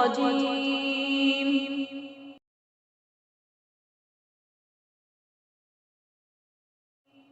الرجيم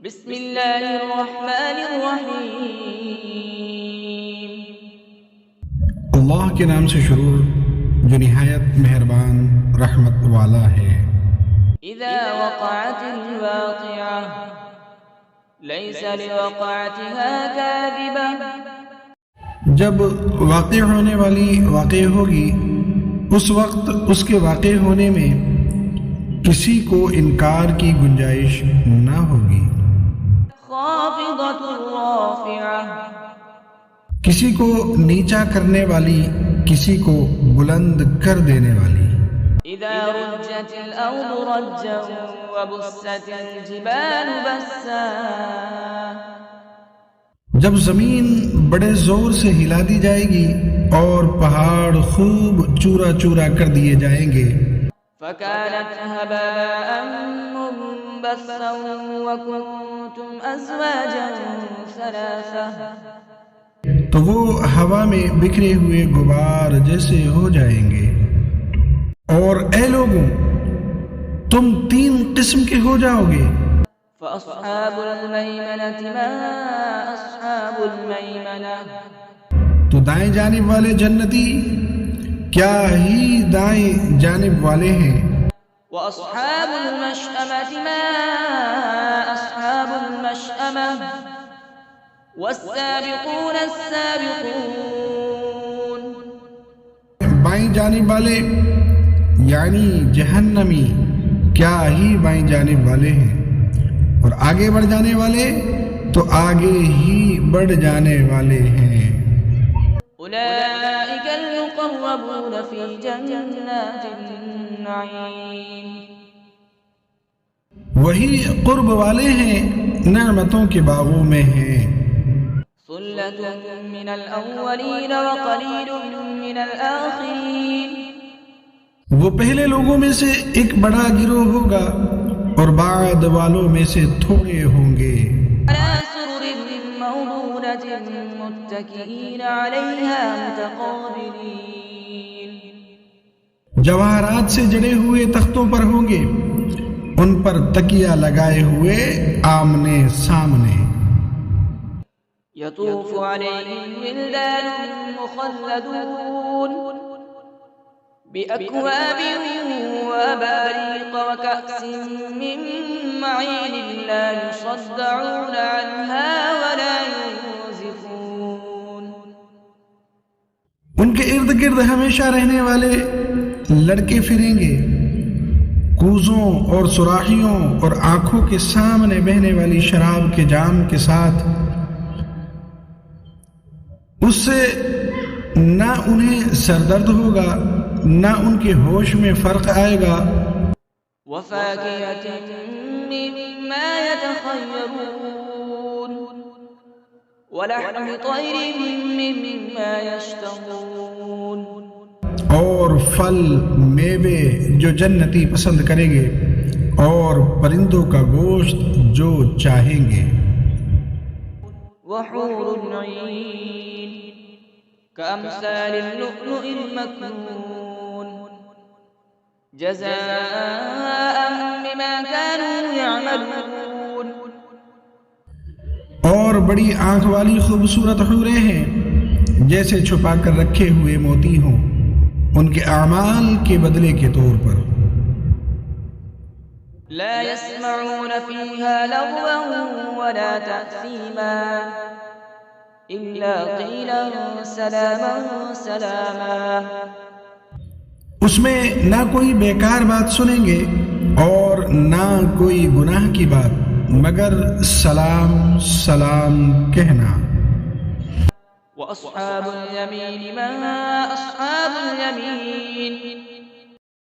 بسم الله الرحمن الرحيم اللہ کے نام سے شروع جو نہایت مہربان رحمت والا ہے۔ إذا وقعت الواقعة ليس لوقعتها كاذبة جب واقع ہونے والی واقع ہوگی اس وقت اس کے واقع ہونے میں کسی کو انکار کی گنجائش نہ ہوگی، خافضة رافعة کسی کو نیچا کرنے والی، کسی کو بلند کر دینے والی۔ إذا رجت الأرض رجا وبست الجبال بسا جب زمین بڑے زور سے ہلا دی جائے گی اور پہاڑ خوب چورا چورا کر دیے جائیں گے، فكانت هباء منبثا وكنتم أزواجا ثلاثة تو وہ ہوا میں بکھرے ہوئے غبار جیسے ہو جائیں گے۔ اور اے لوگوں، تم 3 قسم کے ہو جاؤ گے۔ فأصحاب الميمنة ما أصحاب الميمنة تو دائیں جانب والے جنتی کیا ہی دائیں جانب والے ہیں، وأصحاب المشأمة ما أصحاب المشأمة والسابقون السابقون بائیں جانب والے یعنی جہنمی کیا ہی بائیں جانب والے ہیں، اور آگے بڑھ جانے والے تو آگے ہی بڑھ جانے والے ہیں۔ أولئك المقربون في جنات النعيم وہی قرب والے ہیں، نعمتوں کے باغوں میں ہیں۔ ثلة من الأولين وقليل من الآخرين وہ پہلے لوگوں میں سے ایک بڑا گروہ ہوگا اور بعد والوں میں سے تھوڑے ہوں گے۔ على سرر موضونة متكئين عليها متقابلين جواہرات سے جڑے ہوئے تختوں پر ہوں گے، ان پر تکیہ لگائے ہوئے آمنے سامنے۔ يطوف عليهم ولدان مخلدون بأكواب وأباريق وكأس من معين لا يصدعون عنها ولا ينزفون ان کے ارد گرد ہمیشہ رہنے والے لڑکے پھریں گے، کوزوں اور سراحیوں اور آنکھوں کے سامنے بہنے والی شراب کے جام کے ساتھ۔ اس سے نہ انہیں سردرد ہوگا، نہ ان کے ہوش میں فرق آئے گا۔ وفاكهة مما يتخيرون ولحم طير مما يشتهون اور پھل میوے جو جنتی پسند کریں گے، اور پرندوں کا گوشت جو چاہیں گے۔ وحور عين كأمثال اللؤلؤ المكنون جزاء بما كانوا يعملون اور بڑی آنکھ والی خوبصورت حوریں ہیں جیسے چھپا کر رکھے ہوئے موتی ہوں، ان کے اعمال کے بدلے کے طور پر۔ لا يسمعون فيها لغوا ولا تأثيما إلا قيلا سلاما سلاما اس میں نہ کوئی بیکار بات سنیں گے اور نہ کوئی گناہ کی بات، مگر سلام سلام کہنا۔ وأصحاب اليمين ما أصحاب اليمين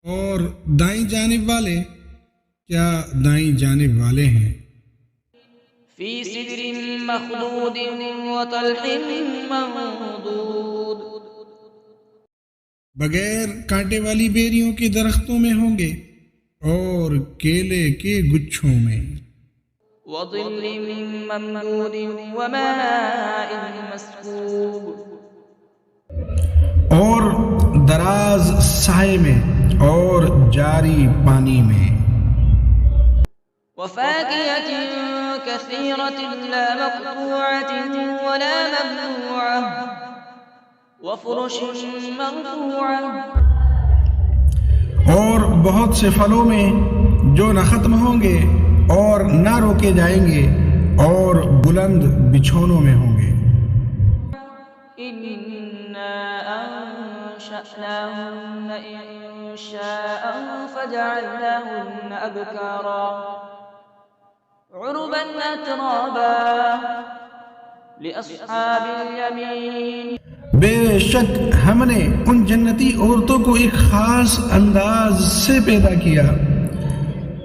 اور دائیں جانب والے کیا دائیں جانب والے ہیں، في سدر مخضود وطلح منضود بغیر کانٹے والی بیریوں کے درختوں میں ہوں گے اور کیلے کے گچھوں میں۔ وظل ممدود وماء مسكوب اور دراز سائے میں اور جاری پانی میں. وفاكهة كثيرة لا مقطوعة ولا ممنوعة وفرش مرفوعة. اور بہت سے پھلوں میں جو نہ ختم ہوں گے اور نہ روکے جائیں گے اور بلند بچھونوں میں ہوں گے. إنا أنشأناهن إنشاء فجعلناهن أبكارا عربا أترابا لأصحاب اليمين. بے شک ہم نے ان جنتی عورتوں کو ایک خاص انداز سے پیدا کیا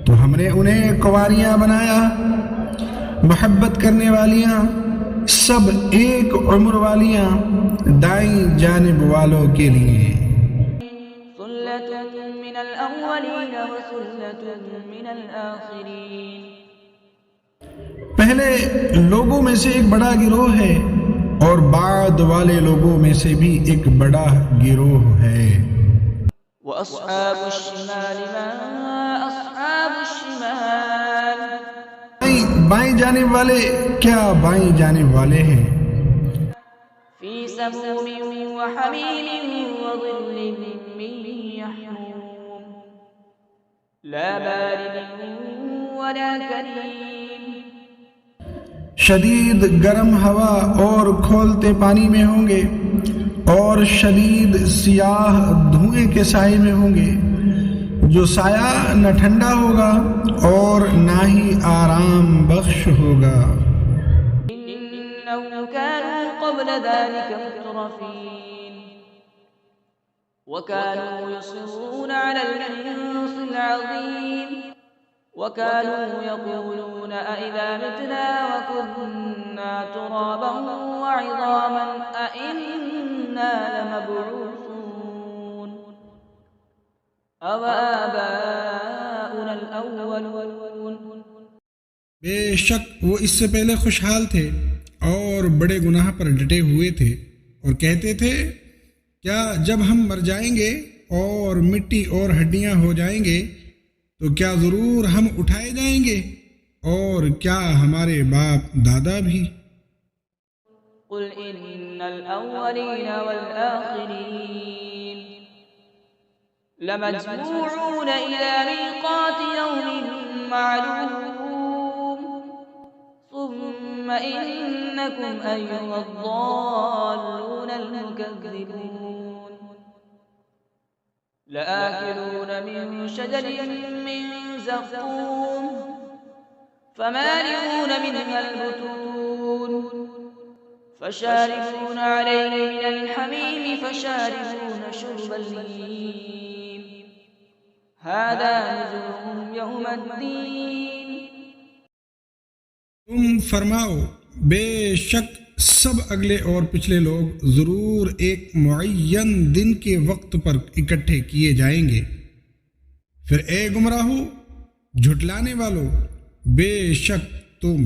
تو ہم نے انہیں کنواریاں بنایا، محبت کرنے والیاں، سب ایک عمر والیاں دائیں جانب والوں کے لیے. ثلة من الأولين وثلة من الآخرين. پہلے لوگوں میں سے ایک بڑا گروہ ہے اور بعد والے لوگوں میں سے بھی ایک بڑا گروہ ہے. وأصحاب الشمال ما أصحاب الشمال. بائیں جانب والے کیا بائیں جانب والے ہیں. في سموم وحميم وظل من يحموم لا بارد ولا كريم. شدید گرم ہوا اور کھولتے پانی میں ہوں گے اور شدید سیاہ دھوئیں کے سائے میں ہوں گے جو سایہ نہ ٹھنڈا ہوگا اور نہ ہی آرام بخش ہوگا. إنهم كانوا قبل ذلك مترفين وكانوا يصرون على الحنث العظيم وكانوا يقولون أئذا متنا وكنا ترابا وعظاما أئنا لمبعوثون أو آباؤنا الأولون. بے شک وہ اس سے پہلے خوشحال تھے اور بڑے گناہ پر ڈٹے ہوئے تھے اور کہتے تھے کیا جب ہم مر جائیں گے اور مٹی اور ہڈیاں ہو جائیں گے تو کیا ضرور ہم اٹھائے جائیں گے اور کیا ہمارے باپ دادا بھی. قل إن الأولين والآخرين لمجموعون إلى ميقات يوم معلوم ثم إنكم أيها الضالون المكذبون لآكلون من شجر من زقوم فمالئون منها البطون فشاربون عليه من الحميم فشاربون شرب الهيم هذا نزلهم يوم الدين. تم فرماؤ بے شک سب اگلے اور پچھلے لوگ ضرور ایک معین دن کے وقت پر اکٹھے کیے جائیں گے. پھر اے گمراہو جھٹلانے والو بے شک تم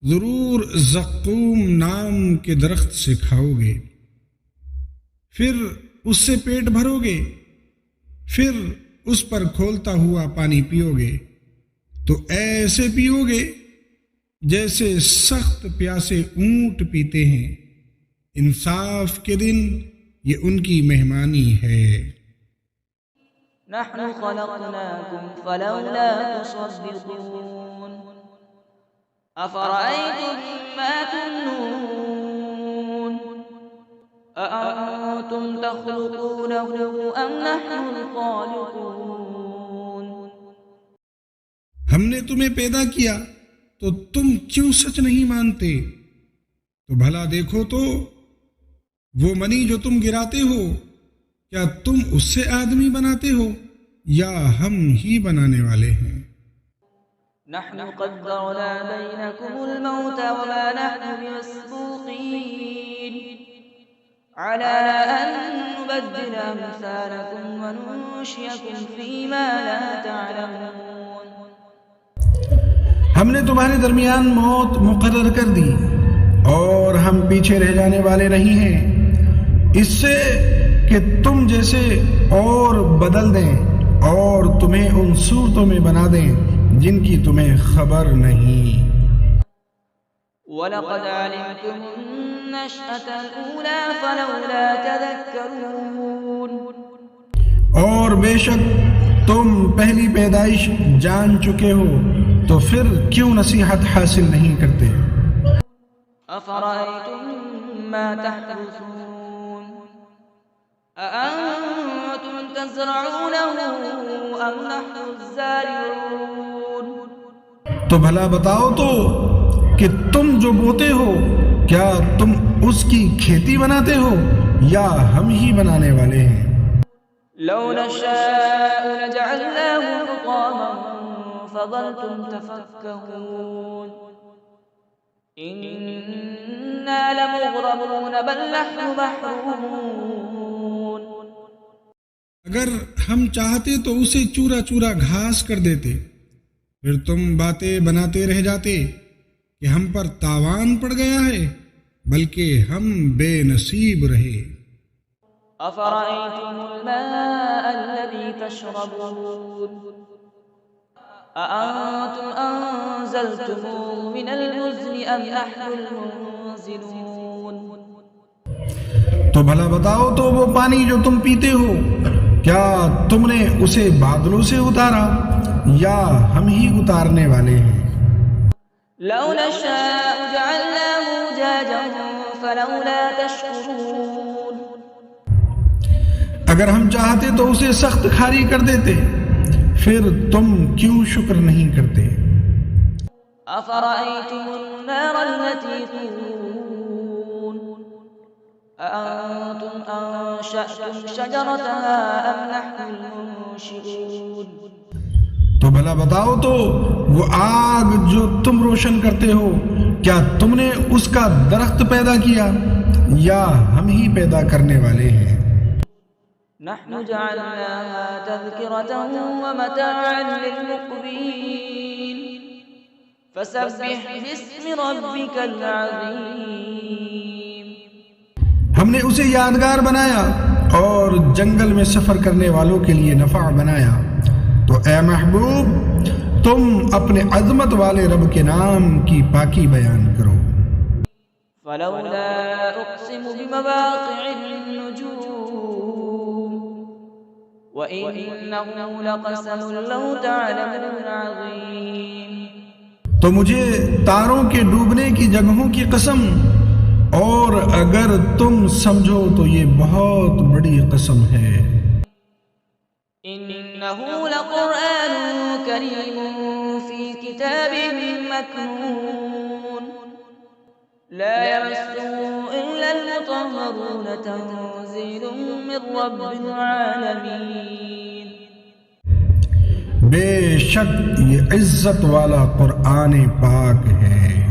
ضرور زقوم نام کے درخت سے کھاؤ گے، پھر اس سے پیٹ بھرو گے، پھر اس پر کھولتا ہوا پانی پیو گے تو ایسے پیو گے جیسے سخت پیاسے اونٹ پیتے ہیں. انصاف کے دن یہ ان کی مہمانی ہے. نحن خلقناكم فلولا تصدقون أفرأيتم ما تمنون أأنتم تخلقونه أم نحن الخالقون. ہم نے تمہیں پیدا کیا تو تم کیوں سچ نہیں مانتے؟ تو بھلا دیکھو تو وہ منی جو تم گراتے ہو کیا تم اس سے آدمی بناتے ہو یا ہم ہی بنانے والے ہیں؟ نحن قدرنا بينكم الموت وما نحن بمسبوقين على أن نبدل أمثالكم وننشئكم فيما لا تعلمون. ہم نے تمہارے درمیان موت مقرر کر دی اور ہم پیچھے رہ جانے والے نہیں ہیں اس سے کہ تم جیسے اور بدل دیں اور تمہیں ان صورتوں میں بنا دیں جن کی تمہیں خبر نہیں۔ وَلَقَدْ عَلِمْتُمُ النَّشْأَةَ الْأُولَى فَلَوْلَا تَذَكَّرُونَ۔ اور بے شک تم پہلی پیدائش جان چکے ہو تو پھر کیوں نصیحت حاصل نہیں کرتے؟ أَفَرَأَيْتُم مَّا تَحْرُثُونَ أَأَنتُمْ تَزْرَعُونَهُ أَمْ نَحْنُ الزَّارِعُونَ۔ تو بھلا بتاؤ تو کہ تم جو بوتے ہو کیا تم اس کی کھیتی بناتے ہو یا ہم ہی بنانے والے ہیں؟ لو نشاء لجعلناه حطاما فظلتم تفكهون إنا لمغرمون بل نحن محرومون۔ اگر ہم چاہتے تو اسے چورا چورا گھاس کر دیتے، پھر تم باتیں بناتے رہ جاتے کہ ہم پر تاوان پڑ گیا ہے، بلکہ ہم بے نصیب رہے۔ أفرأيتم الماء الذي تشربون أأنتم أنزلتموه من المزن أم نحن المنزلون۔ تو بھلا بتاؤ تو وہ پانی جو تم پیتے ہو کیا تم نے اسے بادلوں سے اتارا یا ہم ہی اتارنے والے ہیں؟ لو نشاء جعلناه أجاجا فلولا تشكرون۔ اگر ہم چاہتے تو اسے سخت کھاری کر دیتے، پھر تم کیوں شکر نہیں کرتے؟ أفرأيتم النار التي تورون أأنتم أنشأتم شجرتها أم نحن المنشئون۔ تو بھلا بتاؤ تو وہ آگ جو تم روشن کرتے ہو کیا تم نے اس کا درخت پیدا کیا یا ہم ہی پیدا کرنے والے ہیں؟ نحن جعلناها تذكرة ومتاعا للمقوين فسبح باسم ربك العظيم۔ ہم نے اسے یادگار بنایا اور جنگل میں سفر کرنے والوں کے لیے نفع بنایا، تو اے محبوب تم اپنے عظمت والے رب کے نام کی پاکی بیان کرو۔ فلولا أقسم بمواقع النجوم وَإِنَّهُ لَقَسَمٌ لَوْ تَعْلَمُونَ عَظِيمٌ۔ تو مجھے تاروں کے ڈوبنے کی جگہوں کی قسم، اور اگر تم سمجھو تو یہ بہت بڑی قسم ہے۔ إِنَّهُ لَقُرْآنٌ كَرِيمٌ فِي كِتَابٍ مَّكْنُونٍ لا يمسه إلا المطهرون تنزيل من رب العالمين۔ بے شک یہ عزت والا قرآن پاک ہے،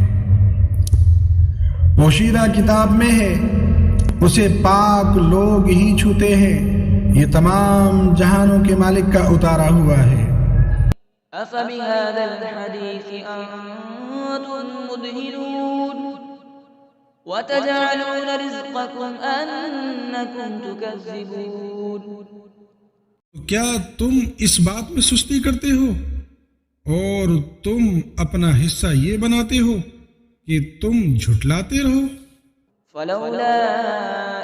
پوشیدہ کتاب میں ہے، اسے پاک لوگ ہی چھوتے ہیں، یہ تمام جہانوں کے مالک کا اتارا ہوا ہے۔ أفبهذا الحديث أنتم مدهنون وتجعلون رزقكم أنكم تكذبون۔ کیا تم اس بات میں سستی کرتے ہو اور تم اپنا حصہ یہ بناتے ہو کہ تم جھٹلاتے رہو؟ فلولا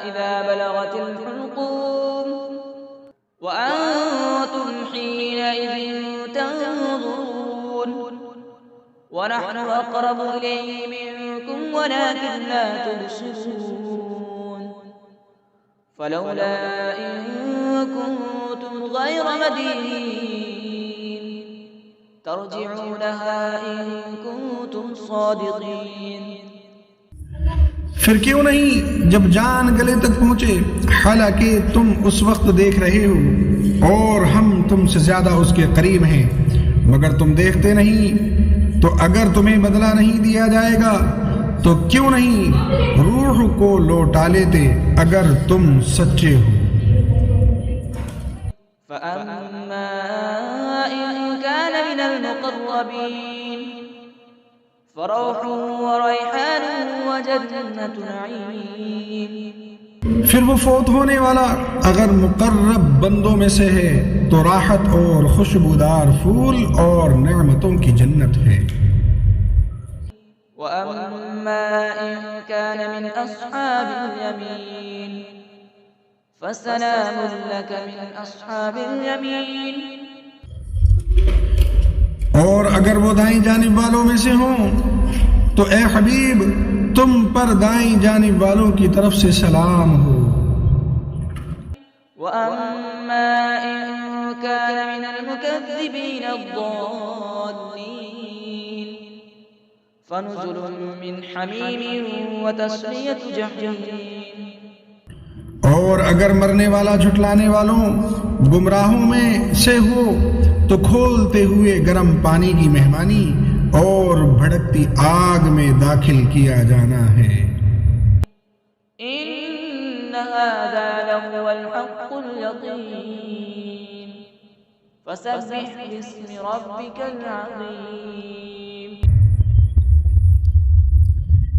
إذا بلغت الحلقوم وأنتم حينئذ تنظرون ونحن أقرب إليه منكم ولكن لا تبصرون۔ فلولا إن كنتم غير مدينين ترجعونها إن كنتم صادقين۔ پھر کیوں نہیں جب جان گلے تک پہنچے، حالانکہ تم اس وقت دیکھ رہے ہو اور ہم تم سے زیادہ اس کے قریب ہیں، مگر تم دیکھتے نہیں، تو اگر تمہیں بدلہ نہیں دیا جائے گا تو کیوں نہیں روح کو لوٹا لیتے اگر تم سچے ہو۔ فأما إن كان من المقربين فروح وريحان وجنة نعيم۔ پھر وہ فوت ہونے والا اگر مقرب بندوں میں سے ہے تو راحت اور خوشبودار پھول اور نعمتوں کی جنت ہے۔ وَأَمَّا إِن كَانَ مِنْ أَصْحَابِ الْيَمِينِ فَسَلَامٌ لَكَ مِنْ أَصْحَابِ الْيَمِينِ۔ اور اگر وہ دائیں جانب والوں میں سے ہوں تو اے حبیب تم پر دائیں جانب والوں کی طرف سے سلام ہو۔ وَأَمَّا إِن كَانَ مِنَ الْمُكَذِّبِينَ الضَّالِّينَ فَنُزُلٌ مِّنْ حَمِيمٍ وَتَصْلِيَةُ جَحِيمٍ۔ اور اگر مرنے والا جھٹلانے والوں گمراہوں میں سے ہو تو کھولتے ہوئے گرم پانی کی مہمانی اور بھڑکتی آگ میں داخل کیا جانا ہے۔ إِنَّ هَذَا لَهُوَ الْحَقُّ الْيَقِينُ فَسَبِّحْ بِاسْمِ رَبِّكَ الْعَظِيمِ۔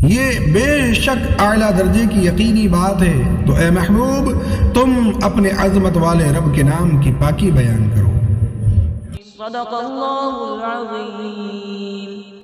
یہ بے شک اعلیٰ درجے کی یقینی بات ہے، تو اے محبوب تم اپنے عظمت والے رب کے نام کی پاکی بیان کرو۔ صدق اللہ العظیم۔